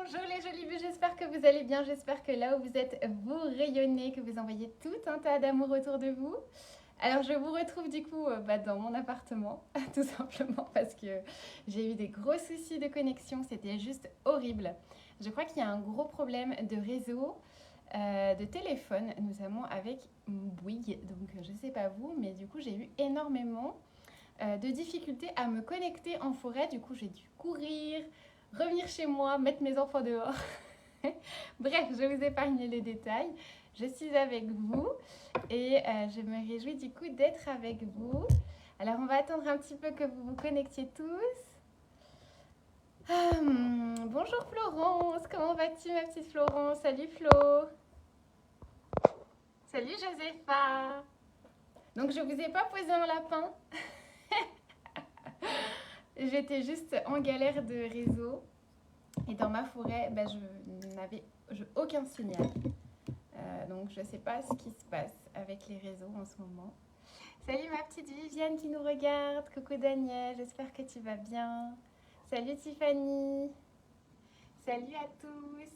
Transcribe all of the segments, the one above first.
Bonjour les jolies vues, j'espère que vous allez bien, j'espère que là où vous êtes, vous rayonnez, que vous envoyez tout un tas d'amour autour de vous. Alors je vous retrouve du coup dans mon appartement, tout simplement parce que j'ai eu des gros soucis de connexion, c'était juste horrible. Je crois qu'il y a un gros problème de réseau, de téléphone, notamment avec Bouygues, donc je sais pas vous, mais du coup j'ai eu énormément de difficultés à me connecter en forêt, du coup j'ai dû courir, revenir chez moi, mettre mes enfants dehors. Bref, je vous épargne les détails. Je suis avec vous et je me réjouis du coup d'être avec vous. Alors on va attendre un petit peu que vous vous connectiez tous. Bonjour Florence, comment vas-tu ma petite Florence? Salut Flo. Salut Josépha. Donc je vous ai pas posé un lapin. J'étais juste en galère de réseau et dans ma forêt, je n'avais aucun signal. Donc je ne sais pas ce qui se passe avec les réseaux en ce moment. Salut ma petite Viviane qui nous regarde. Coucou Daniel, j'espère que tu vas bien. Salut Tiffany. Salut à tous.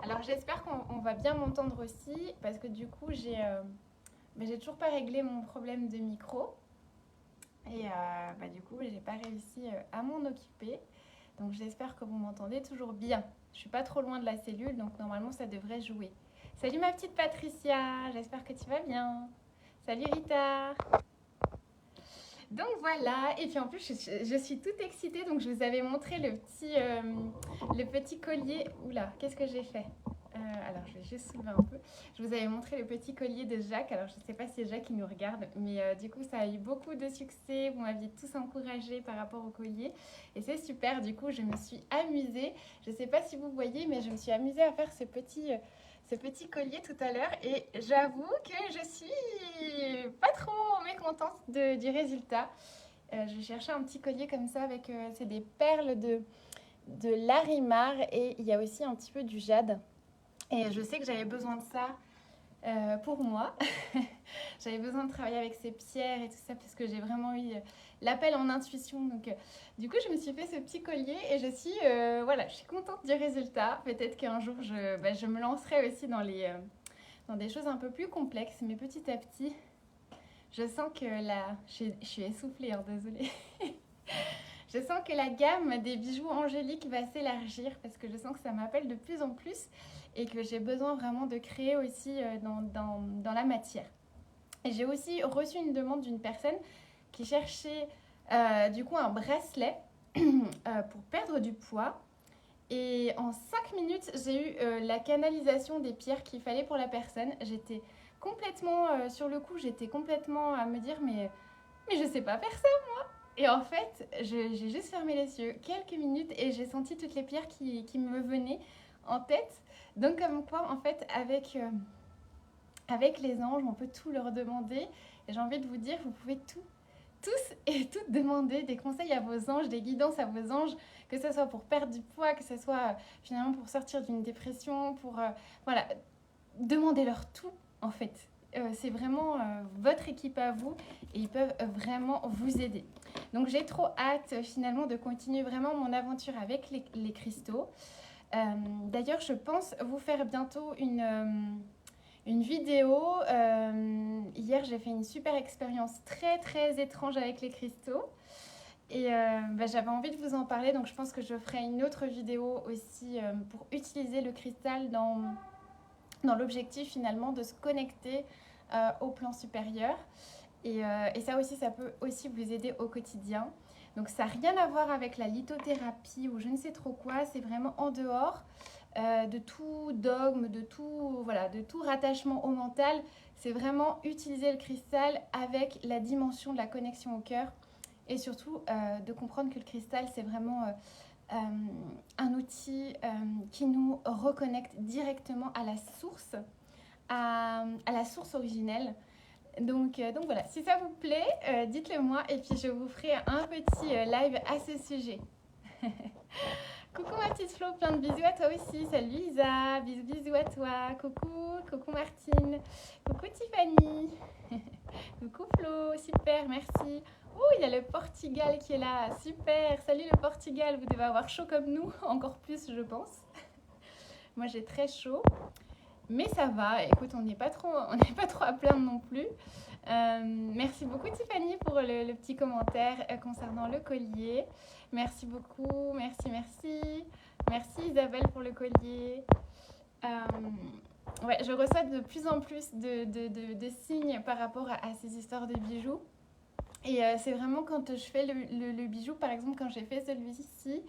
Alors j'espère qu'on va bien m'entendre aussi parce que du coup j'ai toujours pas réglé mon problème de micro. Et du coup j'ai pas réussi à m'en occuper. Donc j'espère que vous m'entendez toujours bien. Je suis pas trop loin de la cellule, donc normalement ça devrait jouer. Salut ma petite Patricia, j'espère que tu vas bien. Salut Rita. Donc voilà, et puis en plus je suis toute excitée, donc je vous avais montré le petit collier. Oula, qu'est-ce que j'ai fait? Alors je vais juste soulever un peu. Je vous avais montré le petit collier de Jacques. Alors je ne sais pas si Jacques il nous regarde, mais du coup ça a eu beaucoup de succès. Vous m'aviez tous encouragés par rapport au collier et c'est super. Du coup je me suis amusée. Je ne sais pas si vous voyez, mais je me suis amusée à faire ce petit collier tout à l'heure et j'avoue que je suis pas trop mécontente du résultat. Je cherchais un petit collier comme ça avec c'est des perles de Larimar et il y a aussi un petit peu du jade. Et je sais que j'avais besoin de ça pour moi. J'avais besoin de travailler avec ces pierres et tout ça parce que j'ai vraiment eu l'appel en intuition. Donc, du coup, je me suis fait ce petit collier et je suis contente du résultat. Peut-être qu'un jour, je me lancerai aussi dans des choses un peu plus complexes. Mais petit à petit, je sens que je suis essoufflée, hein, désolée. Je sens que la gamme des bijoux angéliques va s'élargir parce que je sens que ça m'appelle de plus en plus et que j'ai besoin vraiment de créer aussi dans la matière. Et j'ai aussi reçu une demande d'une personne qui cherchait du coup un bracelet pour perdre du poids. Et en 5 minutes, j'ai eu la canalisation des pierres qu'il fallait pour la personne. J'étais complètement sur le coup, j'étais complètement à me dire mais je sais pas faire ça moi. Et en fait, j'ai juste fermé les yeux quelques minutes et j'ai senti toutes les pierres qui me venaient en tête. Donc comme quoi, en fait, avec les anges, on peut tout leur demander. Et j'ai envie de vous dire, vous pouvez tous et toutes demander des conseils à vos anges, des guidances à vos anges, que ce soit pour perdre du poids, que ce soit finalement pour sortir d'une dépression, voilà, demandez-leur tout en fait. C'est vraiment votre équipe à vous et ils peuvent vraiment vous aider. Donc j'ai trop hâte finalement de continuer vraiment mon aventure avec les cristaux. D'ailleurs, je pense vous faire bientôt une vidéo. Hier, j'ai fait une super expérience très très étrange avec les cristaux. Et j'avais envie de vous en parler, donc je pense que je ferai une autre vidéo aussi pour utiliser le cristal dans l'objectif finalement de se connecter au plan supérieur. Et ça aussi, ça peut aussi vous aider au quotidien. Donc ça n'a rien à voir avec la lithothérapie ou je ne sais trop quoi, c'est vraiment en dehors de tout dogme, de tout rattachement au mental. C'est vraiment utiliser le cristal avec la dimension de la connexion au cœur et surtout de comprendre que le cristal c'est vraiment un outil qui nous reconnecte directement à la source, à la source originelle. Donc voilà, si ça vous plaît, dites-le moi et puis je vous ferai un petit live à ce sujet. Coucou ma petite Flo, plein de bisous à toi aussi. Salut Isa, bisous à toi. Coucou Martine. Coucou Tiffany. Coucou Flo, super, merci. Oh, il y a le Portugal qui est là. Super. Salut le Portugal. Vous devez avoir chaud comme nous. Encore plus, je pense. Moi, j'ai très chaud. Mais ça va. Écoute, on n'est pas trop à plaindre non plus. Merci beaucoup Tiffany pour le petit commentaire concernant le collier. Merci beaucoup. Merci. Merci Isabelle pour le collier. Ouais, je reçois de plus en plus de signes par rapport à ces histoires de bijoux. Et c'est vraiment quand je fais le bijou, par exemple quand j'ai fait celui-ci,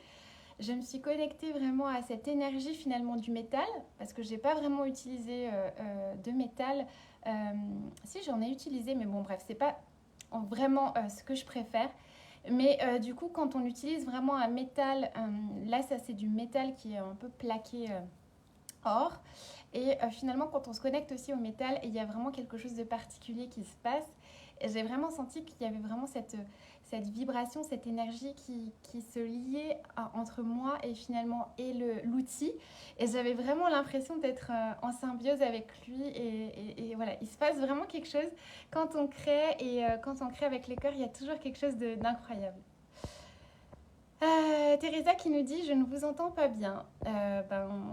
je me suis connectée vraiment à cette énergie finalement du métal, parce que j'ai pas vraiment utilisé de métal. Si j'en ai utilisé, mais bon bref, c'est pas vraiment ce que je préfère. Mais du coup, quand on utilise vraiment un métal, là ça c'est du métal qui est un peu plaqué or. Et finalement, quand on se connecte aussi au métal, il y a vraiment quelque chose de particulier qui se passe. Et j'ai vraiment senti qu'il y avait vraiment cette vibration, cette énergie qui se liait entre moi et finalement et l'outil. Et j'avais vraiment l'impression d'être en symbiose avec lui. Et voilà, il se passe vraiment quelque chose quand on crée. Et quand on crée avec les cœurs, il y a toujours quelque chose d'incroyable. Teresa qui nous dit: je ne vous entends pas bien.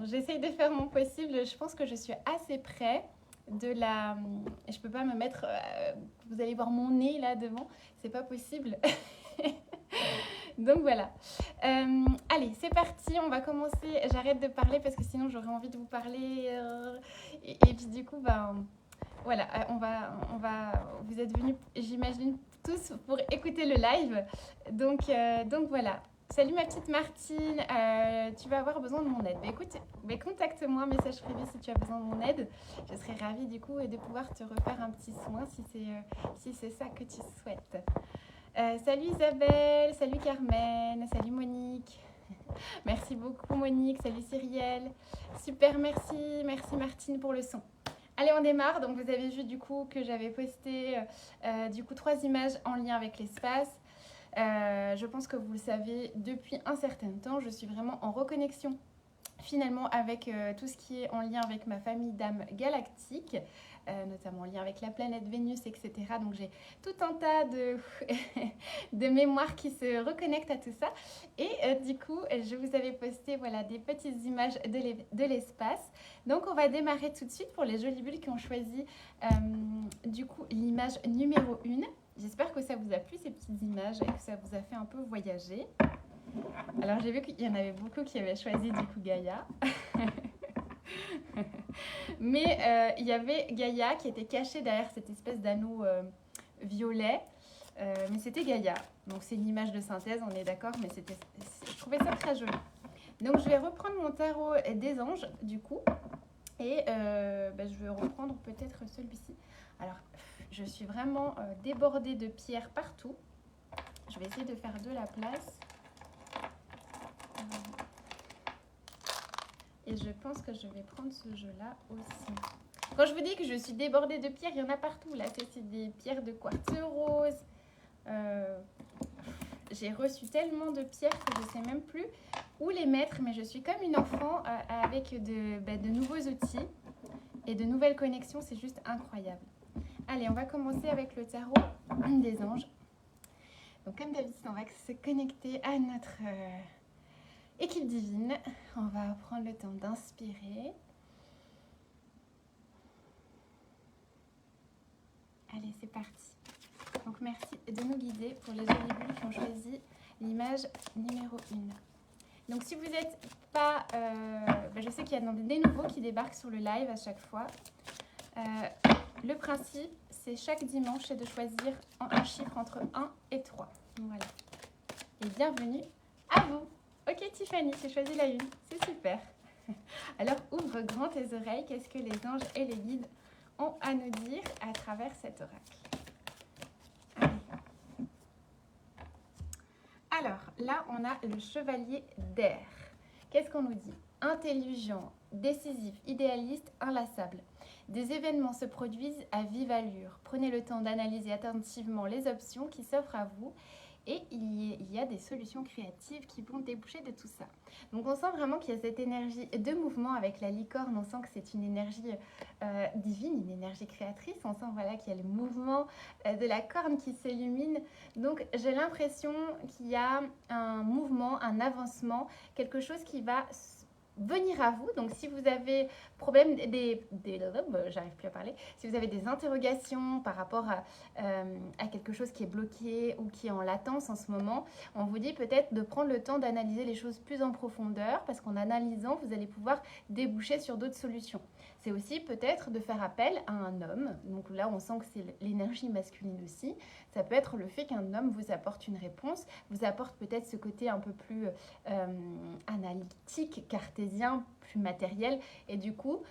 J'essaye de faire mon possible. Je pense que je suis assez près de la. Je peux pas me mettre. Vous allez voir mon nez là devant. C'est pas possible. Donc voilà. Allez, c'est parti. On va commencer. J'arrête de parler parce que sinon j'aurais envie de vous parler. Et puis du coup, voilà, on va. Vous êtes venus, j'imagine, tous pour écouter le live. Donc voilà. Salut ma petite Martine, tu vas avoir besoin de mon aide. Écoute, contacte-moi, message privé si tu as besoin de mon aide. Je serais ravie du coup de pouvoir te refaire un petit soin si c'est ça que tu souhaites. Salut Isabelle, salut Carmen, salut Monique. Merci beaucoup Monique, salut Cyrielle. Super, merci Martine pour le son. Allez, on démarre. Donc vous avez vu du coup que j'avais posté 3 images en lien avec l'espace. Je pense que vous le savez depuis un certain temps, je suis vraiment en reconnexion finalement avec tout ce qui est en lien avec ma famille d'âmes galactiques, notamment en lien avec la planète Vénus, etc. Donc j'ai tout un tas de mémoires qui se reconnectent à tout ça. Et du coup, je vous avais posté voilà, des petites images de l'espace. Donc on va démarrer tout de suite pour les jolies bulles qui ont choisi du coup l'image numéro 1. J'espère que ça vous a plu ces petites images et que ça vous a fait un peu voyager. Alors j'ai vu qu'il y en avait beaucoup qui avaient choisi du coup Gaïa. Mais il y avait Gaïa qui était cachée derrière cette espèce d'anneau violet. Mais c'était Gaïa. Donc c'est une image de synthèse, on est d'accord, mais je trouvais ça très joli. Donc je vais reprendre mon tarot des anges du coup. Et je vais reprendre peut-être celui-ci. Alors je suis vraiment débordée de pierres partout. Je vais essayer de faire de la place. Et je pense que je vais prendre ce jeu-là aussi. Quand je vous dis que je suis débordée de pierres, il y en a partout. Là, c'est des pierres de quartz rose. J'ai reçu tellement de pierres que je ne sais même plus où les mettre. Mais je suis comme une enfant avec de nouveaux outils et de nouvelles connexions. C'est juste incroyable. Allez, on va commencer avec le tarot des anges. Donc, comme d'habitude, on va se connecter à notre équipe divine. On va prendre le temps d'inspirer. Allez, c'est parti. Donc, merci de nous guider pour les jolies bulles qui ont choisi l'image numéro 1. Donc, si vous n'êtes pas... je sais qu'il y a des nouveaux qui débarquent sur le live à chaque fois. Le principe, c'est chaque dimanche, c'est de choisir un chiffre entre 1 et 3. Voilà. Et bienvenue à vous. Ok Tiffany, tu as choisi la 1. C'est super. Alors, ouvre grand tes oreilles. Qu'est-ce que les anges et les guides ont à nous dire à travers cet oracle? Allez. Alors, là, on a le chevalier d'air. Qu'est-ce qu'on nous dit? Intelligent, décisif, idéaliste, inlassable. Des événements se produisent à vive allure. Prenez le temps d'analyser attentivement les options qui s'offrent à vous et il y a des solutions créatives qui vont déboucher de tout ça. Donc on sent vraiment qu'il y a cette énergie de mouvement avec la licorne, on sent que c'est une énergie divine, une énergie créatrice, on sent voilà, qu'il y a le mouvement de la corne qui s'illumine. Donc j'ai l'impression qu'il y a un mouvement, un avancement, quelque chose qui va venir à vous. Donc si vous avez problème j'arrive plus à parler, si vous avez des interrogations par rapport à quelque chose qui est bloqué ou qui est en latence en ce moment, on vous dit peut-être de prendre le temps d'analyser les choses plus en profondeur, parce qu'en analysant vous allez pouvoir déboucher sur d'autres solutions. C'est aussi peut-être de faire appel à un homme, donc là on sent que c'est l'énergie masculine aussi. Ça peut être le fait qu'un homme vous apporte une réponse, vous apporte peut-être ce côté un peu plus analytique, cartésien, plus matériel, et du coup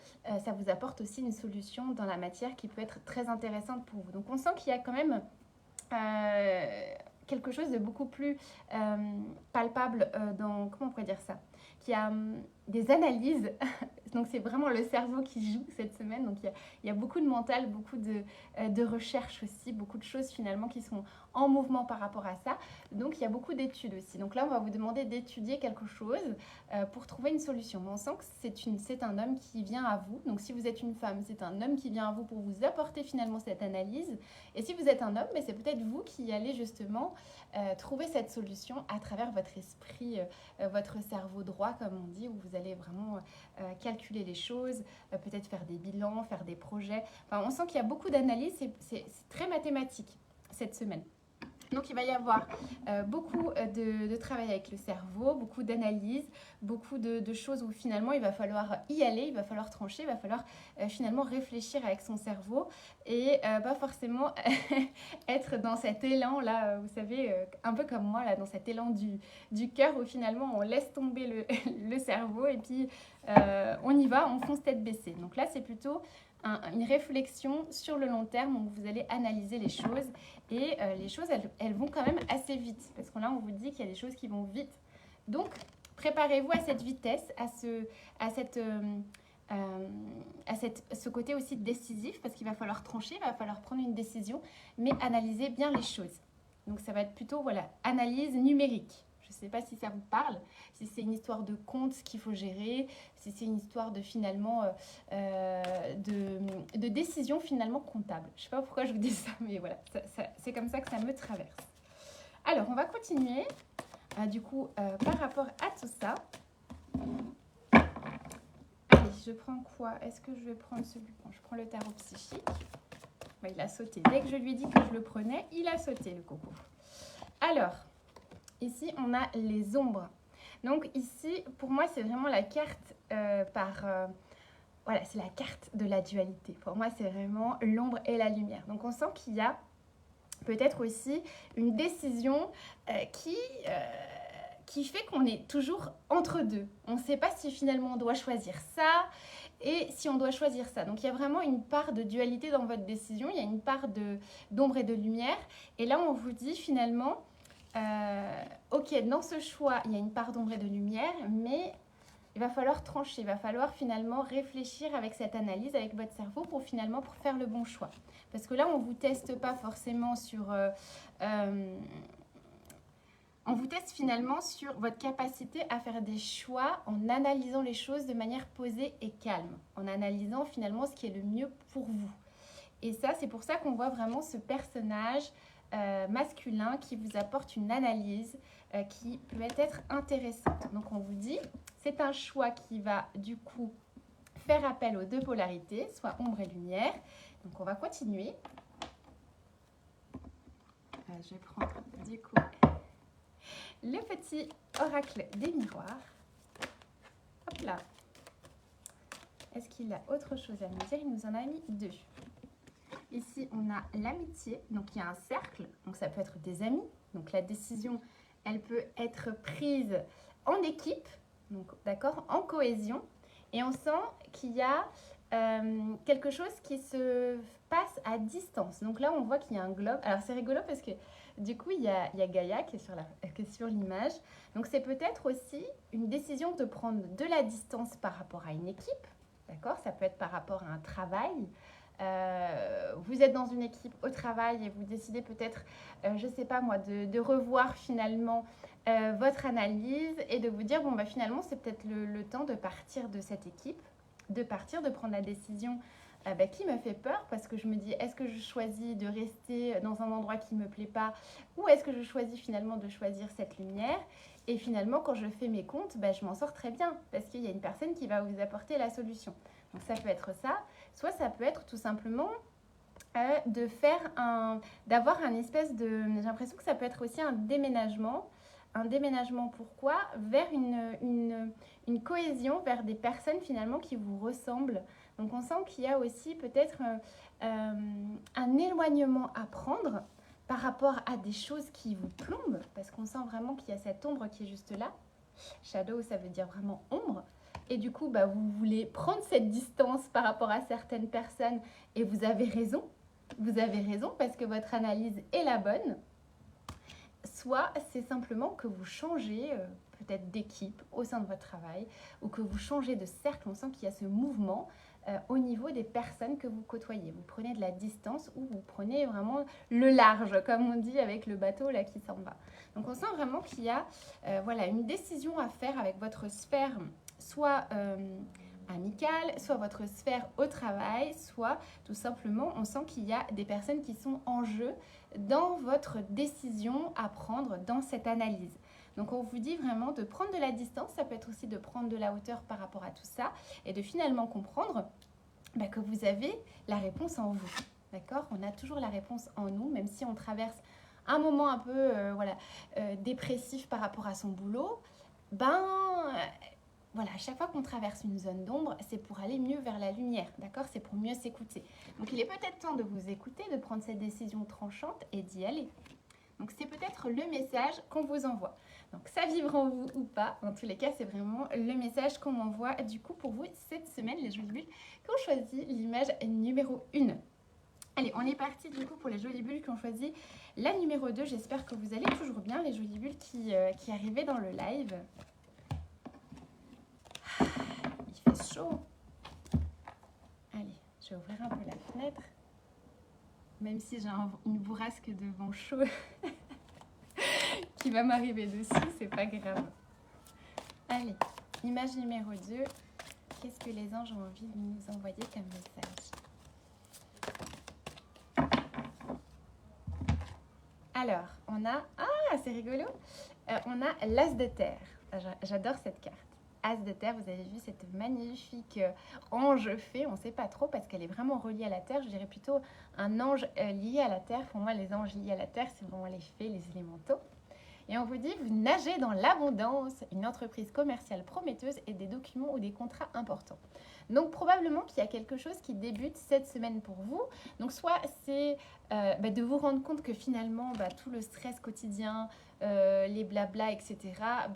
ça vous apporte aussi une solution dans la matière qui peut être très intéressante pour vous. Donc on sent qu'il y a quand même quelque chose de beaucoup plus palpable dans, comment on pourrait dire ça, qui a des analyses. Donc c'est vraiment le cerveau qui joue cette semaine. Donc il y a beaucoup de mental, beaucoup de recherche aussi, beaucoup de choses finalement qui sont en mouvement par rapport à ça. Donc il y a beaucoup d'études aussi. Donc là on va vous demander d'étudier quelque chose pour trouver une solution. Mais on sent que c'est un homme qui vient à vous. Donc si vous êtes une femme, c'est un homme qui vient à vous pour vous apporter finalement cette analyse. Et si vous êtes un homme, mais c'est peut-être vous qui allez justement trouver cette solution à travers votre esprit, votre cerveau droit comme on dit, où vous allez vraiment calculer les choses, peut-être faire des bilans, faire des projets. Enfin, on sent qu'il y a beaucoup d'analyses, c'est très mathématique cette semaine. Donc il va y avoir beaucoup de travail avec le cerveau, beaucoup d'analyses, beaucoup de choses où finalement il va falloir y aller, il va falloir trancher, il va falloir finalement réfléchir avec son cerveau et pas forcément être dans cet élan là, vous savez, un peu comme moi là, dans cet élan du cœur où finalement on laisse tomber le cerveau et puis on y va, on fonce tête baissée. Donc là c'est plutôt une réflexion sur le long terme où vous allez analyser les choses et les choses elles vont quand même assez vite parce que là on vous dit qu'il y a des choses qui vont vite. Donc préparez-vous à cette vitesse, à ce côté aussi décisif parce qu'il va falloir trancher, il va falloir prendre une décision mais analyser bien les choses. Donc ça va être plutôt voilà, analyse numérique. Je ne sais pas si ça vous parle, si c'est une histoire de compte qu'il faut gérer, si c'est une histoire de finalement de décision finalement comptable. Je ne sais pas pourquoi je vous dis ça, mais voilà, c'est comme ça que ça me traverse. Alors, on va continuer. Du coup, par rapport à tout ça, allez, je prends quoi? Est-ce que je vais prendre celui? Bon, je prends le tarot psychique. Bah, il a sauté. Dès que je lui ai dit que je le prenais, il a sauté, le coco. Alors, ici, on a les ombres. Donc ici, pour moi, c'est vraiment la carte voilà, c'est la carte de la dualité. Pour moi, c'est vraiment l'ombre et la lumière. Donc on sent qu'il y a peut-être aussi une décision qui fait qu'on est toujours entre deux. On ne sait pas si finalement on doit choisir ça et si on doit choisir ça. Donc il y a vraiment une part de dualité dans votre décision. Il y a une part d'ombre et de lumière. Et là, on vous dit finalement... ok, dans ce choix, il y a une part d'ombre et de lumière, mais il va falloir trancher, il va falloir finalement réfléchir avec cette analyse, avec votre cerveau pour faire le bon choix. Parce que là, on ne vous teste pas forcément sur... on vous teste finalement sur votre capacité à faire des choix en analysant les choses de manière posée et calme, en analysant finalement ce qui est le mieux pour vous. Et ça, c'est pour ça qu'on voit vraiment ce personnage masculin qui vous apporte une analyse qui peut être intéressante. Donc on vous dit, c'est un choix qui va du coup faire appel aux deux polarités, soit ombre et lumière. Donc on va continuer. Je vais prendre du coup le petit oracle des miroirs. Hop là. Est-ce qu'il a autre chose à nous dire? Il nous en a mis deux. Ici, on a l'amitié, donc il y a un cercle, donc ça peut être des amis. Donc la décision, elle peut être prise en équipe, donc d'accord, en cohésion. Et on sent qu'il y a quelque chose qui se passe à distance. Donc là, on voit qu'il y a un globe. Alors c'est rigolo parce que du coup, il y a Gaïa qui est sur l'image. Donc c'est peut-être aussi une décision de prendre de la distance par rapport à une équipe. D'accord, ça peut être par rapport à un travail. vous êtes dans une équipe au travail et vous décidez peut-être, je ne sais pas moi, de revoir finalement votre analyse et de vous dire, bon, bah, finalement, c'est peut-être le temps de partir de cette équipe, de partir, de prendre la décision qui me fait peur parce que je me dis, est-ce que je choisis de rester dans un endroit qui ne me plaît pas ou est-ce que je choisis finalement de choisir cette lumière? Et finalement, quand je fais mes comptes, je m'en sors très bien parce qu'il y a une personne qui va vous apporter la solution. Donc ça peut être ça, soit ça peut être tout simplement d'avoir un espèce de... J'ai l'impression que ça peut être aussi un déménagement. Un déménagement, pourquoi? Vers une cohésion, vers des personnes finalement qui vous ressemblent. Donc on sent qu'il y a aussi peut-être un éloignement à prendre par rapport à des choses qui vous plombent, parce qu'on sent vraiment qu'il y a cette ombre qui est juste là. Shadow, ça veut dire vraiment ombre. Et du coup, vous voulez prendre cette distance par rapport à certaines personnes et vous avez raison. Vous avez raison parce que votre analyse est la bonne. Soit c'est simplement que vous changez peut-être d'équipe au sein de votre travail ou que vous changez de cercle. On sent qu'il y a ce mouvement au niveau des personnes que vous côtoyez. Vous prenez de la distance ou vous prenez vraiment le large, comme on dit avec le bateau là qui s'en va. Donc on sent vraiment qu'il y a une décision à faire avec votre sphère, soit amicale, soit votre sphère au travail, soit tout simplement on sent qu'il y a des personnes qui sont en jeu dans votre décision à prendre dans cette analyse. Donc on vous dit vraiment de prendre de la distance, ça peut être aussi de prendre de la hauteur par rapport à tout ça et de finalement comprendre que vous avez la réponse en vous. D'accord? On a toujours la réponse en nous, même si on traverse un moment un peu dépressif par rapport à son boulot. À chaque fois qu'on traverse une zone d'ombre, c'est pour aller mieux vers la lumière, d'accord? C'est pour mieux s'écouter. Donc il est peut-être temps de vous écouter, de prendre cette décision tranchante et d'y aller. Donc c'est peut-être le message qu'on vous envoie. Donc ça vibre en vous ou pas, en tous les cas c'est vraiment le message qu'on m'envoie du coup pour vous cette semaine, les jolies bulles, qui ont choisi l'image numéro 1. Allez, on est parti du coup pour les jolies bulles qui ont choisi la numéro 2. J'espère que vous allez toujours bien, les jolies bulles qui arrivaient dans le live. Il fait chaud. Allez, je vais ouvrir un peu la fenêtre. Même si j'ai une bourrasque de vent chaud qui va m'arriver dessus, c'est pas grave. Allez, image numéro 2. Qu'est-ce que les anges ont envie de nous envoyer comme message? Alors, on a... Ah, c'est rigolo. On a l'as de terre. J'adore cette carte. As de terre, vous avez vu cette magnifique ange fée, on ne sait pas trop parce qu'elle est vraiment reliée à la terre, je dirais plutôt un ange lié à la terre. Pour moi, les anges liés à la terre, c'est vraiment les fées, les élémentaux. Et on vous dit, vous nagez dans l'abondance, une entreprise commerciale prometteuse et des documents ou des contrats importants. Donc probablement qu'il y a quelque chose qui débute cette semaine pour vous. Donc soit c'est de vous rendre compte que finalement tout le stress quotidien, les blabla, etc.,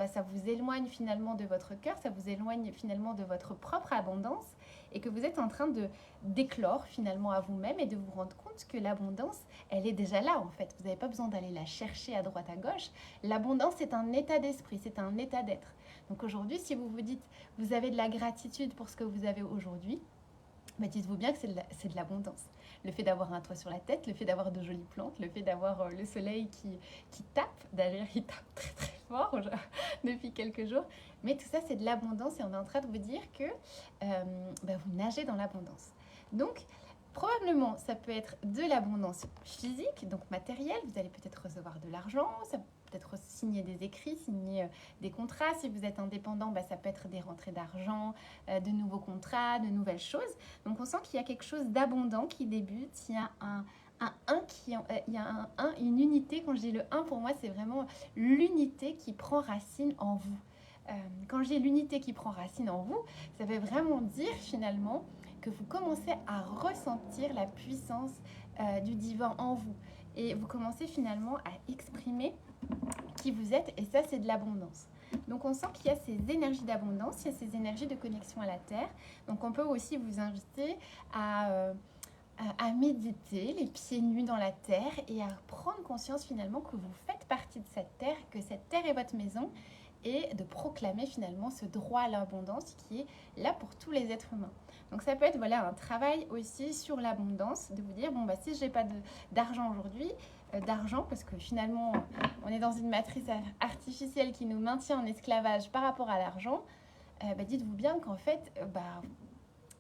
ça vous éloigne finalement de votre cœur, ça vous éloigne finalement de votre propre abondance et que vous êtes en train de d'éclore finalement à vous-même et de vous rendre compte que l'abondance, elle est déjà là en fait. Vous n'avez pas besoin d'aller la chercher à droite à gauche. L'abondance, c'est un état d'esprit, c'est un état d'être. Donc aujourd'hui, si vous vous dites, vous avez de la gratitude pour ce que vous avez aujourd'hui, dites-vous bien que c'est de l'abondance. Le fait d'avoir un toit sur la tête, le fait d'avoir de jolies plantes, le fait d'avoir le soleil qui tape, d'ailleurs il tape très très fort depuis quelques jours, mais tout ça c'est de l'abondance et on est en train de vous dire que vous nagez dans l'abondance. Donc probablement ça peut être de l'abondance physique, donc matérielle, vous allez peut-être recevoir de l'argent, ça peut-être signer des écrits, signer des contrats. Si vous êtes indépendant, ça peut être des rentrées d'argent, de nouveaux contrats, de nouvelles choses. Donc on sent qu'il y a quelque chose d'abondant qui débute. Il y a une unité. Quand je dis le 1, pour moi, c'est vraiment l'unité qui prend racine en vous. Quand j'ai l'unité qui prend racine en vous, ça veut vraiment dire finalement que vous commencez à ressentir la puissance du divin en vous. Et vous commencez finalement à exprimer qui vous êtes, et ça c'est de l'abondance. Donc on sent qu'il y a ces énergies d'abondance, il y a ces énergies de connexion à la terre. Donc on peut aussi vous inviter à méditer les pieds nus dans la terre et à prendre conscience finalement que vous faites partie de cette terre, que cette terre est votre maison et de proclamer finalement ce droit à l'abondance qui est là pour tous les êtres humains. Donc ça peut être voilà, un travail aussi sur l'abondance, de vous dire, bon, bah, si je n'ai pas d'argent aujourd'hui, d'argent, parce que finalement, on est dans une matrice artificielle qui nous maintient en esclavage par rapport à l'argent, bah, dites-vous bien qu'en fait,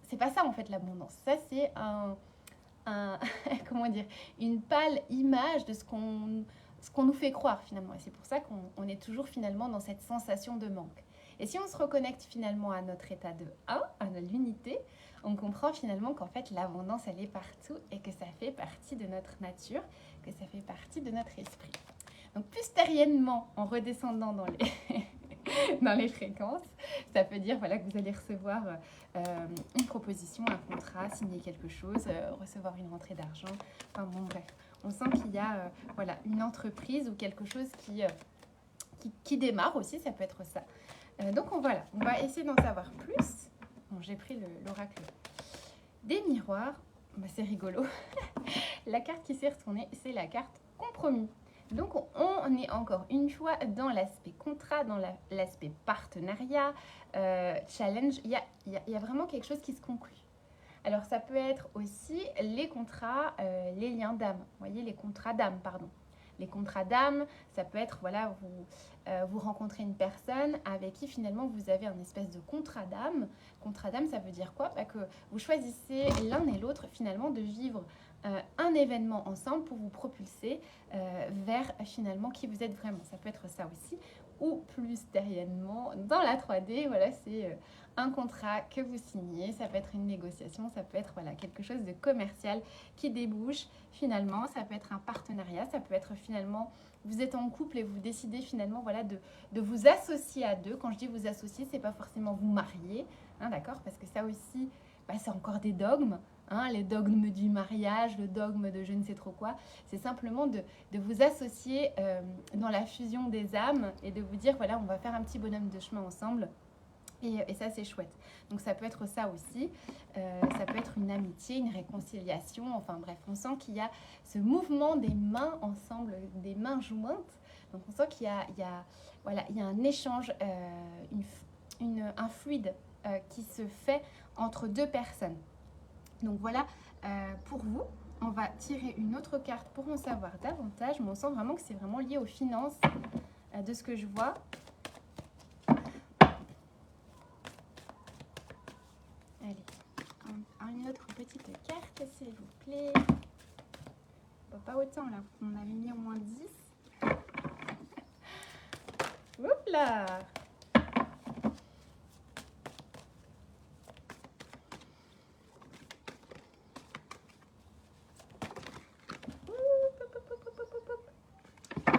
c'est pas ça en fait l'abondance. Ça, c'est comment dire, une pâle image de ce qu'on nous fait croire finalement. Et c'est pour ça qu'on est toujours finalement dans cette sensation de manque. Et si on se reconnecte finalement à notre état de 1, à l'unité, on comprend finalement qu'en fait l'abondance elle est partout et que ça fait partie de notre nature, que ça fait partie de notre esprit. Donc plus terriennement, en redescendant dans les fréquences, ça peut dire voilà, que vous allez recevoir une proposition, un contrat, signer quelque chose, recevoir une rentrée d'argent. Enfin bon, bref, on sent qu'il y a voilà, une entreprise ou quelque chose qui démarre aussi, ça peut être ça. Donc on va essayer d'en savoir plus. Bon, j'ai pris l'oracle des miroirs. Bah, c'est rigolo. La carte qui s'est retournée, c'est la carte compromis. Donc on est encore une fois dans l'aspect contrat, dans l'aspect partenariat, challenge. Il y a vraiment quelque chose qui se conclut. Alors ça peut être aussi les contrats, les liens d'âme. Vous voyez, les contrats d'âme, pardon. Les contrats d'âme, ça peut être, voilà, vous rencontrez une personne avec qui finalement vous avez un espèce de contrat d'âme. Contrat d'âme, ça veut dire quoi? Que vous choisissez l'un et l'autre finalement de vivre un événement ensemble pour vous propulser vers finalement qui vous êtes vraiment. Ça peut être ça aussi. Ou plus derrièreement, dans la 3D, voilà, c'est un contrat que vous signez, ça peut être une négociation, ça peut être voilà, quelque chose de commercial qui débouche finalement, ça peut être un partenariat, ça peut être finalement, vous êtes en couple et vous décidez finalement voilà, de vous associer à deux. Quand je dis vous associer, c'est pas forcément vous marier, hein, d'accord? Parce que ça aussi, c'est encore des dogmes. Hein, les dogmes du mariage, le dogme de je ne sais trop quoi, c'est simplement de vous associer dans la fusion des âmes et de vous dire, voilà, on va faire un petit bonhomme de chemin ensemble. Et ça, c'est chouette. Donc, ça peut être ça aussi. Ça peut être une amitié, une réconciliation. Enfin, bref, on sent qu'il y a ce mouvement des mains ensemble, des mains jointes. Donc, on sent qu'il y a un échange, un fluide qui se fait entre deux personnes. Donc voilà, pour vous, on va tirer une autre carte pour en savoir davantage, mais on sent vraiment que c'est vraiment lié aux finances de ce que je vois. Allez, une autre petite carte, s'il vous plaît. Bon, pas autant là, on avait mis au moins 10. Oups là!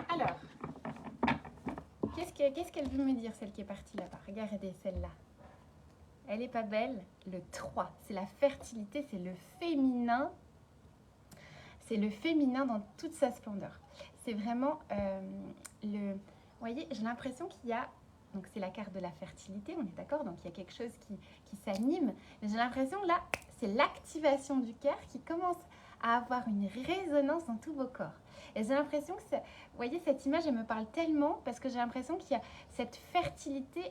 Alors, qu'est-ce qu'elle veut me dire, celle qui est partie là-bas? Regardez celle-là. Elle est pas belle? Le 3, c'est la fertilité, c'est le féminin. C'est le féminin dans toute sa splendeur. C'est vraiment vous voyez, j'ai l'impression qu'il y a, donc c'est la carte de la fertilité, on est d'accord, donc il y a quelque chose qui s'anime. J'ai l'impression là, c'est l'activation du cœur qui commence à avoir une résonance dans tous vos corps. Et j'ai l'impression que, vous voyez, cette image, elle me parle tellement parce que j'ai l'impression qu'il y a cette fertilité,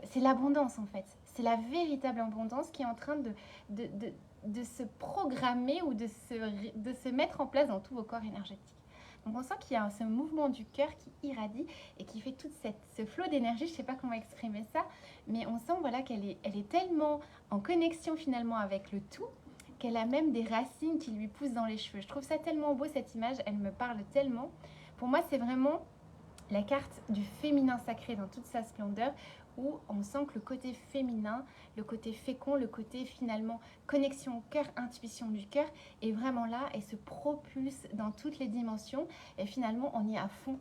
c'est l'abondance en fait. C'est la véritable abondance qui est en train de se programmer ou de se mettre en place dans tous vos corps énergétiques. Donc on sent qu'il y a ce mouvement du cœur qui irradie et qui fait tout ce flot d'énergie, je ne sais pas comment exprimer ça, mais on sent voilà, qu'elle est tellement en connexion finalement avec le tout, qu'elle a même des racines qui lui poussent dans les cheveux. Je trouve ça tellement beau cette image, elle me parle tellement. Pour moi c'est vraiment la carte du féminin sacré dans toute sa splendeur, où on sent que le côté féminin, le côté fécond, le côté finalement connexion au cœur, intuition du cœur est vraiment là et se propulse dans toutes les dimensions et finalement on est à fond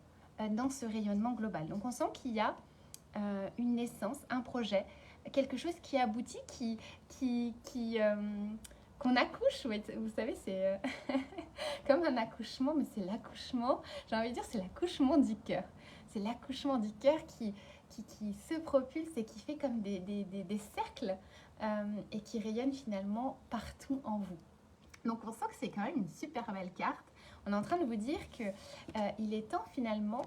dans ce rayonnement global. Donc on sent qu'il y a une naissance, un projet, quelque chose qui aboutit, qu'on accouche, vous savez, c'est comme un accouchement, mais c'est l'accouchement, j'ai envie de dire, c'est l'accouchement du cœur. C'est l'accouchement du cœur qui se propulse et qui fait comme des cercles et qui rayonne finalement partout en vous. Donc on sent que c'est quand même une super belle carte. On est en train de vous dire qu'il est temps finalement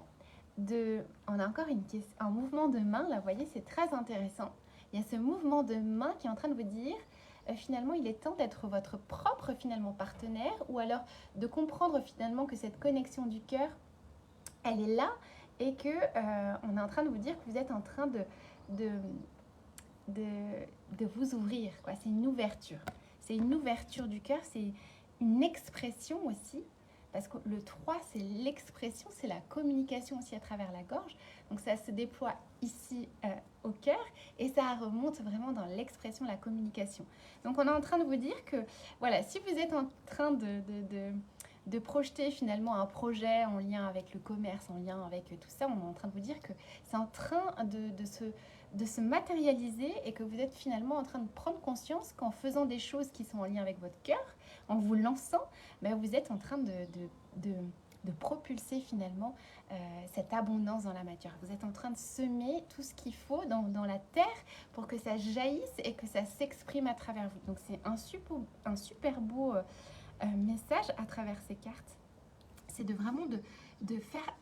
On a encore un mouvement de main, là, vous voyez, c'est très intéressant. Il y a ce mouvement de main qui est en train de vous dire, finalement, il est temps d'être votre propre, finalement, partenaire, ou alors de comprendre, finalement, que cette connexion du cœur, elle est là, et que on est en train de vous dire que vous êtes en train de vous ouvrir, quoi. C'est une ouverture. C'est une ouverture du cœur, c'est une expression aussi. Parce que le 3, c'est l'expression, c'est la communication aussi à travers la gorge. Donc ça se déploie ici au cœur et ça remonte vraiment dans l'expression, la communication. Donc on est en train de vous dire que, voilà, si vous êtes en train de projeter finalement un projet en lien avec le commerce, en lien avec tout ça, on est en train de vous dire que c'est en train de se matérialiser et que vous êtes finalement en train de prendre conscience qu'en faisant des choses qui sont en lien avec votre cœur, en vous lançant, ben vous êtes en train de propulser finalement cette abondance dans la matière. Vous êtes en train de semer tout ce qu'il faut dans la terre pour que ça jaillisse et que ça s'exprime à travers vous. Donc c'est un super beau message à travers ces cartes. C'est de vraiment de faire...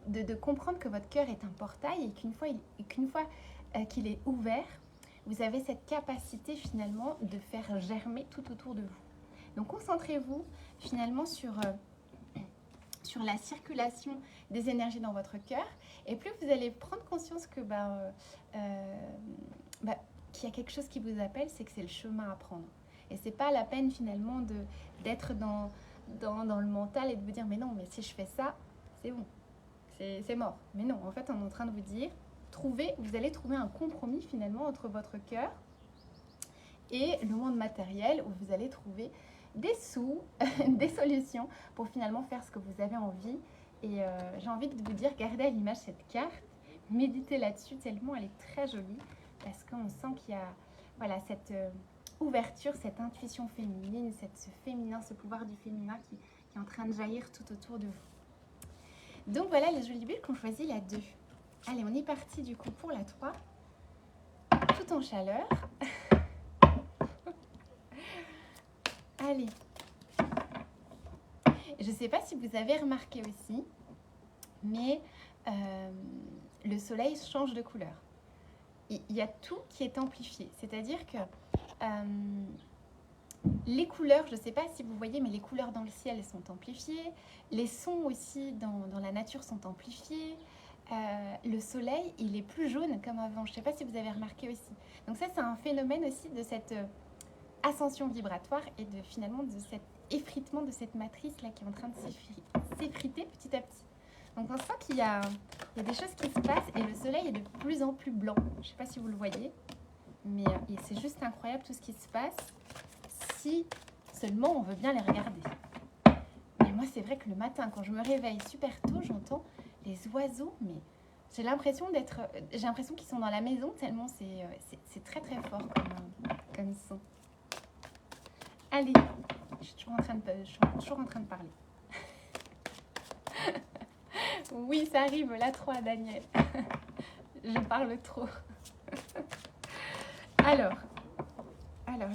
De comprendre que votre cœur est un portail et qu'une fois qu'il est ouvert, vous avez cette capacité finalement de faire germer tout autour de vous. Donc concentrez-vous finalement sur la circulation des énergies dans votre cœur et plus vous allez prendre conscience que qu'il y a quelque chose qui vous appelle, c'est que c'est le chemin à prendre. Et c'est pas la peine finalement d'être dans le mental et de vous dire mais non, mais si je fais ça, c'est bon. C'est mort. Mais non, en fait, on est en train de vous dire, vous allez trouver un compromis finalement entre votre cœur et le monde matériel où vous allez trouver des sous, des solutions pour finalement faire ce que vous avez envie. Et j'ai envie de vous dire, gardez à l'image cette carte, méditez là-dessus tellement elle est très jolie parce qu'on sent qu'il y a voilà, cette ouverture, cette intuition féminine, ce pouvoir du féminin qui est en train de jaillir tout autour de vous. Donc voilà les jolies bulles qu'on choisit la 2. Allez, on est parti du coup pour la 3. Tout en chaleur. Allez. Je ne sais pas si vous avez remarqué aussi, mais le soleil change de couleur. Il y a tout qui est amplifié. C'est-à-dire que les couleurs, je ne sais pas si vous voyez, mais les couleurs dans le ciel sont amplifiées. Les sons aussi dans la nature sont amplifiés. Le soleil, il est plus jaune comme avant. Je ne sais pas si vous avez remarqué aussi. Donc ça, c'est un phénomène aussi de cette ascension vibratoire et finalement de cet effritement de cette matrice-là qui est en train de s'effriter petit à petit. Donc on sent qu'il y a des choses qui se passent et le soleil est de plus en plus blanc. Je ne sais pas si vous le voyez, mais c'est juste incroyable tout ce qui se passe. Si seulement on veut bien les regarder. Mais moi, c'est vrai que le matin, quand je me réveille super tôt, j'entends les oiseaux, mais j'ai l'impression qu'ils sont dans la maison, tellement c'est très très fort comme son. Allez, je suis toujours en train de parler. Oui, ça arrive, la 3, Daniel. Je parle trop. Alors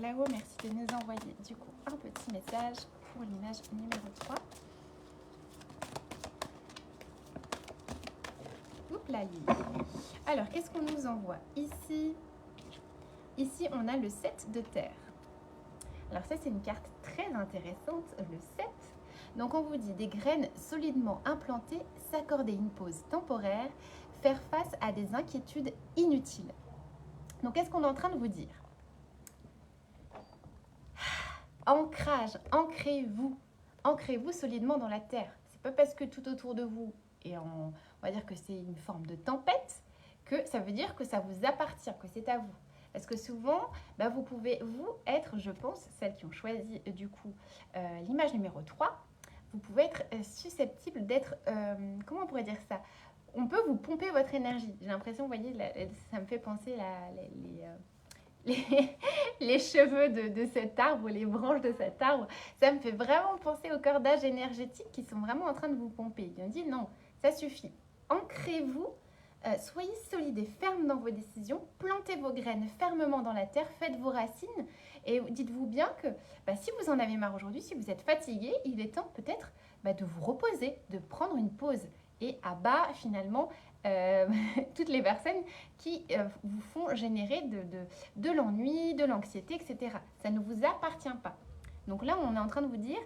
là-haut, merci de nous envoyer du coup un petit message pour l'image numéro 3. Oups là. Alors, qu'est-ce qu'on nous envoie ici, on a le 7 de terre. Alors ça, c'est une carte très intéressante, le 7. Donc on vous dit des graines solidement implantées, s'accorder une pause temporaire, faire face à des inquiétudes inutiles. Donc qu'est-ce qu'on est en train de vous dire? Ancrage, ancrez-vous solidement dans la terre. C'est pas parce que tout autour de vous, on va dire que c'est une forme de tempête, que ça veut dire que ça vous appartient, que c'est à vous. Parce que souvent, vous pouvez, être, je pense, celles qui ont choisi du coup l'image numéro 3, vous pouvez être susceptible d'être, comment on pourrait dire ça? On peut vous pomper votre énergie. J'ai l'impression, vous voyez, ça me fait penser les cheveux de cet arbre, les branches de cet arbre. Ça me fait vraiment penser aux cordages énergétiques qui sont vraiment en train de vous pomper. Ils ont dit non, ça suffit. Ancrez-vous. Soyez solide et ferme dans vos décisions, plantez vos graines fermement dans la terre, faites vos racines et dites-vous bien que si vous en avez marre aujourd'hui, si vous êtes fatigué, il est temps peut-être de vous reposer, de prendre une pause et abat finalement toutes les personnes qui vous font générer de l'ennui, de l'anxiété, etc. Ça ne vous appartient pas. Donc là, on est en train de vous dire,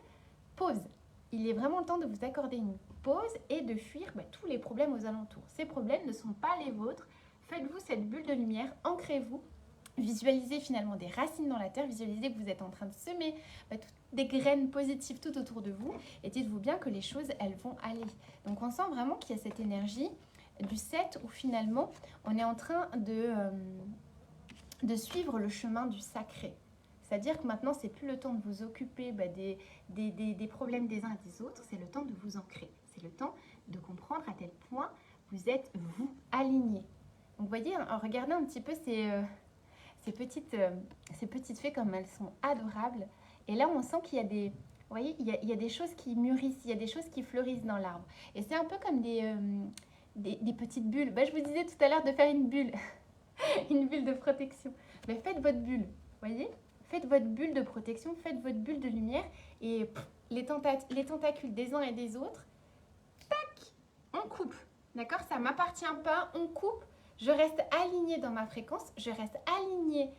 pause. Il est vraiment temps de vous accorder une pause et de fuir tous les problèmes aux alentours. Ces problèmes ne sont pas les vôtres. Faites-vous cette bulle de lumière, ancrez-vous. Visualisez finalement des racines dans la terre, visualisez que vous êtes en train de semer des graines positives tout autour de vous et dites-vous bien que les choses, elles vont aller. Donc on sent vraiment qu'il y a cette énergie du 7 où finalement on est en train de suivre le chemin du sacré. C'est-à-dire que maintenant, c'est plus le temps de vous occuper des problèmes des uns et des autres, c'est le temps de vous ancrer. C'est le temps de comprendre à quel point vous êtes, vous, alignés. Donc vous voyez, regardez un petit peu ces petites fées comme elles sont adorables. Et là, on sent qu'il y a des... Vous voyez, il y a des choses qui mûrissent, il y a des choses qui fleurissent dans l'arbre. Et c'est un peu comme des petites bulles. Je vous disais tout à l'heure de faire une bulle, une bulle de protection. Mais faites votre bulle, voyez. Faites votre bulle de protection, faites votre bulle de lumière. Et les tentacules des uns et des autres, tac, on coupe. D'accord? Ça ne m'appartient pas, on coupe. Je reste alignée dans ma fréquence, je reste alignée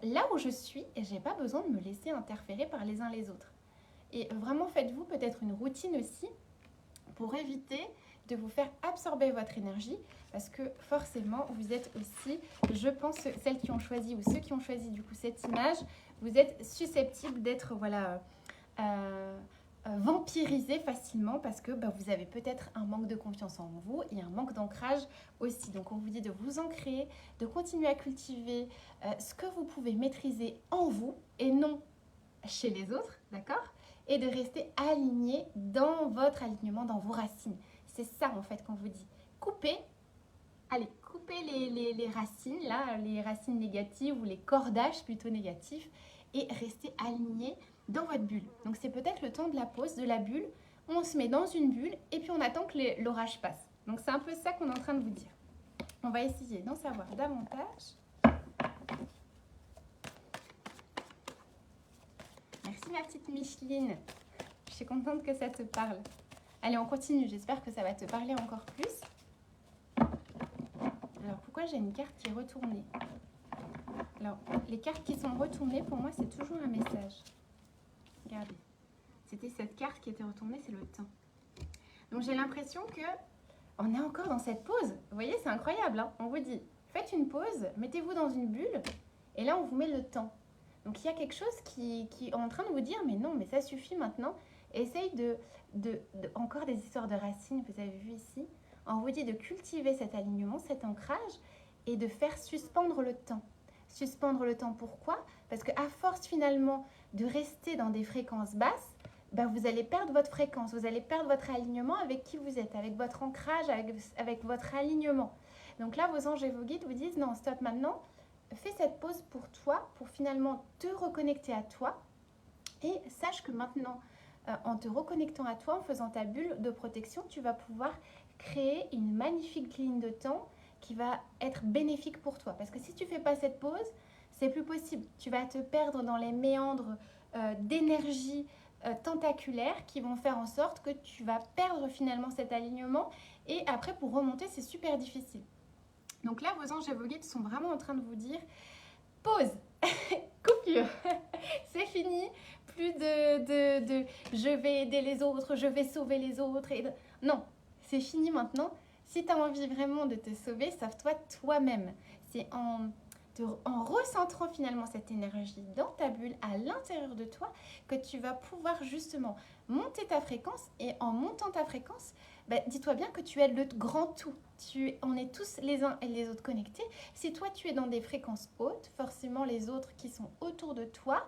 là où je suis et je n'ai pas besoin de me laisser interférer par les uns les autres. Et vraiment, faites-vous peut-être une routine aussi pour éviter de vous faire absorber votre énergie parce que forcément, vous êtes aussi, je pense, celles qui ont choisi ou ceux qui ont choisi du coup cette image, vous êtes susceptibles d'être vampirisé facilement parce que vous avez peut-être un manque de confiance en vous et un manque d'ancrage aussi. Donc on vous dit de vous ancrer, de continuer à cultiver ce que vous pouvez maîtriser en vous et non chez les autres, d'accord? Et de rester aligné dans votre alignement, dans vos racines. C'est ça en fait qu'on vous dit. Coupez, allez, coupez les racines, là, les racines négatives ou les cordages plutôt négatifs et restez aligné dans votre bulle. Donc c'est peut-être le temps de la pause, de la bulle. On se met dans une bulle et puis on attend que l'orage passe. Donc c'est un peu ça qu'on est en train de vous dire. On va essayer d'en savoir davantage. Merci ma petite Micheline. Je suis contente que ça te parle. Allez, on continue. J'espère que ça va te parler encore plus. Alors pourquoi j'ai une carte qui est retournée? Alors les cartes qui sont retournées, pour moi c'est toujours un message. Regardez, c'était cette carte qui était retournée, c'est le temps. Donc j'ai l'impression que on est encore dans cette pause. Vous voyez, c'est incroyable, hein. On vous dit, faites une pause, mettez-vous dans une bulle, et là on vous met le temps. Donc il y a quelque chose qui est en train de vous dire, mais non, mais ça suffit maintenant. Essaye encore des histoires de racines, vous avez vu ici. On vous dit de cultiver cet alignement, cet ancrage, et de faire suspendre le temps. Suspendre le temps, pourquoi? Parce qu'à force finalement de rester dans des fréquences basses, vous allez perdre votre fréquence, vous allez perdre votre alignement avec qui vous êtes, avec votre ancrage, avec votre alignement. Donc là, vos anges et vos guides vous disent, non, stop maintenant, fais cette pause pour toi, pour finalement te reconnecter à toi. Et sache que maintenant, en te reconnectant à toi, en faisant ta bulle de protection, tu vas pouvoir créer une magnifique ligne de temps qui va être bénéfique pour toi. Parce que si tu ne fais pas cette pause, c'est plus possible. Tu vas te perdre dans les méandres d'énergie tentaculaire qui vont faire en sorte que tu vas perdre finalement cet alignement. Et après, pour remonter, c'est super difficile. Donc là, vos anges et vos guides sont vraiment en train de vous dire pause, coupure, c'est fini. Plus de je vais aider les autres, je vais sauver les autres. Non, c'est fini maintenant. Si tu as envie vraiment de te sauver, sauve-toi toi-même. C'est en recentrant finalement cette énergie dans ta bulle, à l'intérieur de toi, que tu vas pouvoir justement monter ta fréquence. Et en montant ta fréquence, dis-toi bien que tu es le grand tout. On est tous les uns et les autres connectés. Si toi, tu es dans des fréquences hautes, forcément les autres qui sont autour de toi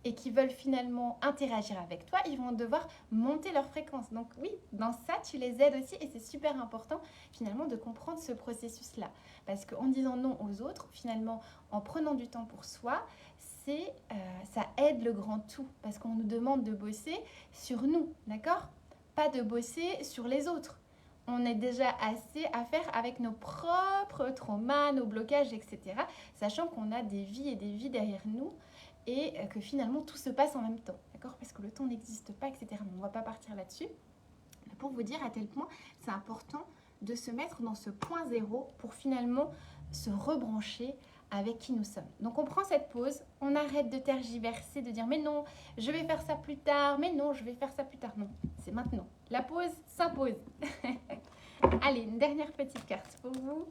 et qui veulent finalement interagir avec toi, ils vont devoir monter leur fréquence. Donc oui, dans ça, tu les aides aussi et c'est super important finalement de comprendre ce processus-là. Parce qu'en disant non aux autres, finalement, en prenant du temps pour soi, ça aide le grand tout. Parce qu'on nous demande de bosser sur nous, d'accord? Pas de bosser sur les autres. On est déjà assez à faire avec nos propres traumas, nos blocages, etc. Sachant qu'on a des vies et des vies derrière nous et que finalement tout se passe en même temps, d'accord? Parce que le temps n'existe pas, etc. Mais on ne va pas partir là-dessus. Le pour vous dire à tel point c'est important de se mettre dans ce point zéro pour finalement se rebrancher avec qui nous sommes. Donc on prend cette pause, on arrête de tergiverser, de dire mais non, je vais faire ça plus tard, mais non, je vais faire ça plus tard. Non, c'est maintenant. La pause s'impose. Allez, une dernière petite carte pour vous.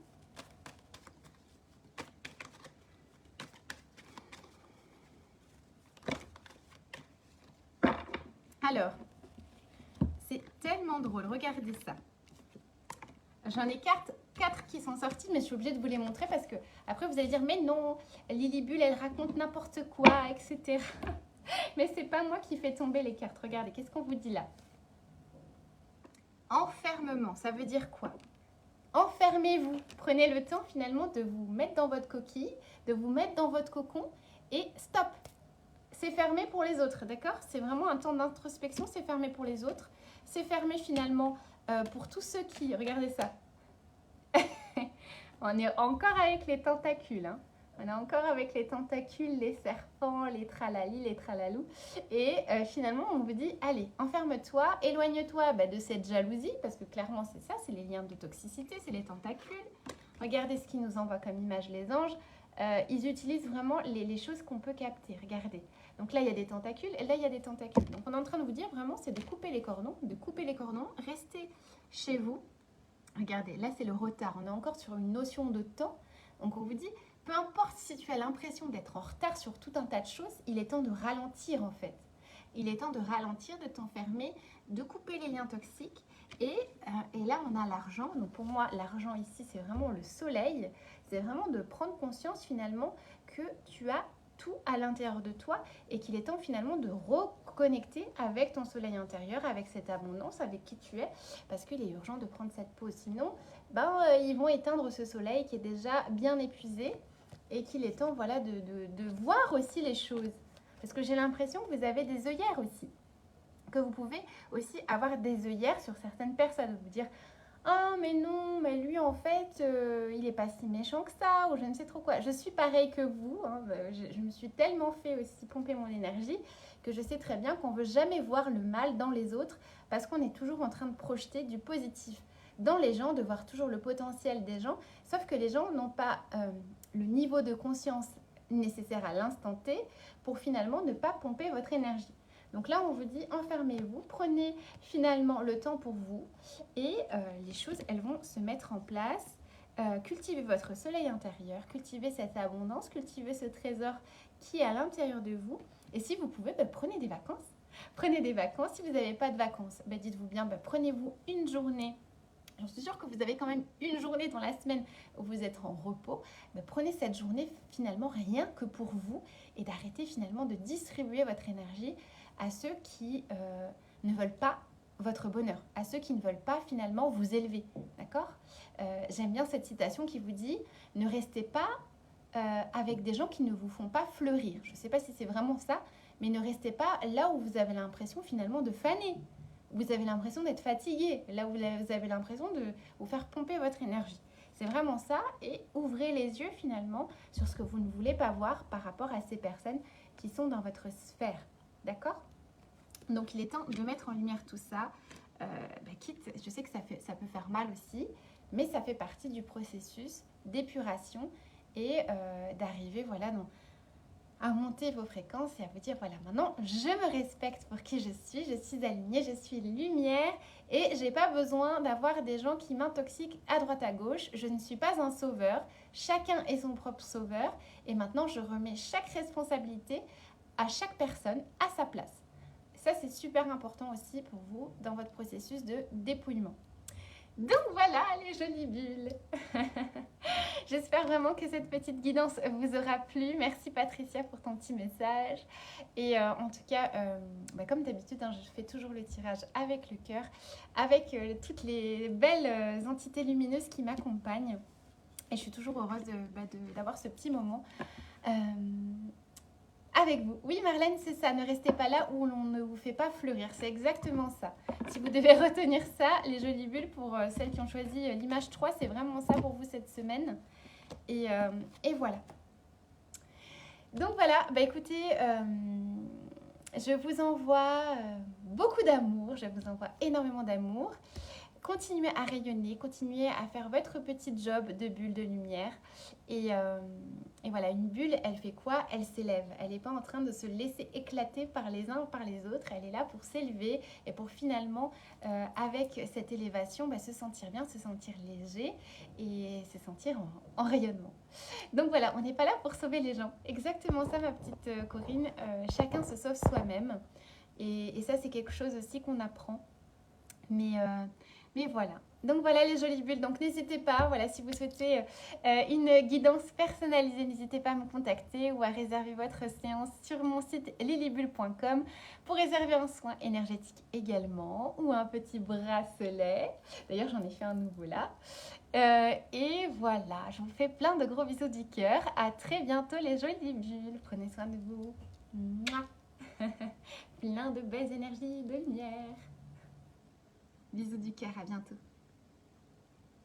Alors, c'est tellement drôle, regardez ça. J'en ai quatre qui sont sorties, mais je suis obligée de vous les montrer parce que après vous allez dire mais non, Lily Bull elle raconte n'importe quoi, etc. Mais c'est pas moi qui fais tomber les cartes. Regardez, qu'est-ce qu'on vous dit là? Enfermement, ça veut dire quoi? Enfermez-vous. Prenez le temps finalement de vous mettre dans votre coquille, de vous mettre dans votre cocon et stop. C'est fermé pour les autres, d'accord? C'est vraiment un temps d'introspection, c'est fermé pour les autres. C'est fermé finalement pour tous ceux qui... Regardez ça. On est encore avec les tentacules, hein. On est encore avec les tentacules, les serpents, les tralali, les tralalou. Et finalement, on vous dit, allez, enferme-toi, éloigne-toi de cette jalousie, parce que clairement, c'est ça, c'est les liens de toxicité, c'est les tentacules. Regardez ce qu'ils nous envoient comme image les anges. Ils utilisent vraiment les choses qu'on peut capter. Regardez. Donc là, il y a des tentacules et là, il y a des tentacules. Donc on est en train de vous dire vraiment, c'est de couper les cordons, restez chez vous. Regardez, là, c'est le retard. On est encore sur une notion de temps. Donc on vous dit, peu importe si tu as l'impression d'être en retard sur tout un tas de choses, il est temps de ralentir en fait. Il est temps de ralentir, de t'enfermer, de couper les liens toxiques. Et là, on a l'argent. Donc pour moi, l'argent ici, c'est vraiment le soleil. C'est vraiment de prendre conscience finalement que tu as tout à l'intérieur de toi et qu'il est temps finalement de reconnecter avec ton soleil intérieur, avec cette abondance, avec qui tu es, parce qu'il est urgent de prendre cette pause. Sinon, ils vont éteindre ce soleil qui est déjà bien épuisé et qu'il est temps voilà, de voir aussi les choses. Parce que j'ai l'impression que vous avez des œillères aussi, que vous pouvez aussi avoir des œillères sur certaines personnes, vous dire « Ah, mais non, mais lui, en fait, il n'est pas si méchant que ça, ou je ne sais trop quoi. » Je suis pareil que vous, hein, je me suis tellement fait aussi pomper mon énergie que je sais très bien qu'on ne veut jamais voir le mal dans les autres parce qu'on est toujours en train de projeter du positif dans les gens, de voir toujours le potentiel des gens, sauf que les gens n'ont pas le niveau de conscience nécessaire à l'instant T pour finalement ne pas pomper votre énergie. Donc là, on vous dit, enfermez-vous, prenez finalement le temps pour vous et les choses, elles vont se mettre en place. Cultivez votre soleil intérieur, cultivez cette abondance, cultivez ce trésor qui est à l'intérieur de vous. Et si vous pouvez, prenez des vacances. Prenez des vacances. Si vous n'avez pas de vacances, dites-vous bien, prenez-vous une journée. Je suis sûre que vous avez quand même une journée dans la semaine où vous êtes en repos. Prenez cette journée finalement rien que pour vous et d'arrêter finalement de distribuer votre énergie à ceux qui ne veulent pas votre bonheur, à ceux qui ne veulent pas finalement vous élever, d'accord? J'aime bien cette citation qui vous dit « Ne restez pas avec des gens qui ne vous font pas fleurir ». Je ne sais pas si c'est vraiment ça, mais ne restez pas là où vous avez l'impression finalement de faner. Vous avez l'impression d'être fatigué, là où vous avez l'impression de vous faire pomper votre énergie. C'est vraiment ça et ouvrez les yeux finalement sur ce que vous ne voulez pas voir par rapport à ces personnes qui sont dans votre sphère, d'accord? Donc il est temps de mettre en lumière tout ça, quitte, je sais que ça peut faire mal aussi, mais ça fait partie du processus d'épuration et d'arriver voilà, à monter vos fréquences et à vous dire voilà, maintenant je me respecte pour qui je suis alignée, je suis lumière et j'ai pas besoin d'avoir des gens qui m'intoxiquent à droite à gauche. Je ne suis pas un sauveur, chacun est son propre sauveur et maintenant je remets chaque responsabilité à chaque personne à sa place. Ça, c'est super important aussi pour vous dans votre processus de dépouillement. Donc voilà les jolies bulles. J'espère vraiment que cette petite guidance vous aura plu. Merci Patricia pour ton petit message. Et en tout cas, comme d'habitude, je fais toujours le tirage avec le cœur, avec toutes les belles entités lumineuses qui m'accompagnent. Et je suis toujours heureuse d'avoir ce petit moment. Avec vous. Oui, Marlène, c'est ça. Ne restez pas là où l'on ne vous fait pas fleurir. C'est exactement ça. Si vous devez retenir ça, les jolies bulles, pour celles qui ont choisi l'image 3, c'est vraiment ça pour vous cette semaine. Et voilà. Donc voilà, écoutez, Je vous envoie beaucoup d'amour, je vous envoie énormément d'amour. Continuez à rayonner, continuez à faire votre petit job de bulle de lumière. Et voilà, une bulle, elle fait quoi? Elle s'élève. Elle n'est pas en train de se laisser éclater par les uns ou par les autres. Elle est là pour s'élever et pour finalement, avec cette élévation, se sentir bien, se sentir léger et se sentir en rayonnement. Donc voilà, on n'est pas là pour sauver les gens. Exactement ça, ma petite Corinne. Chacun se sauve soi-même. Et ça, c'est quelque chose aussi qu'on apprend. Mais voilà. Donc voilà les jolies bulles. Donc n'hésitez pas, voilà, si vous souhaitez une guidance personnalisée, n'hésitez pas à me contacter ou à réserver votre séance sur mon site lilybulle.com pour réserver un soin énergétique également ou un petit bracelet. D'ailleurs, j'en ai fait un nouveau là. Et voilà, je vous fais plein de gros bisous du cœur. À très bientôt les jolies bulles. Prenez soin de vous. Mouah. Plein de belles énergies, de lumière. Bisous du cœur, à bientôt.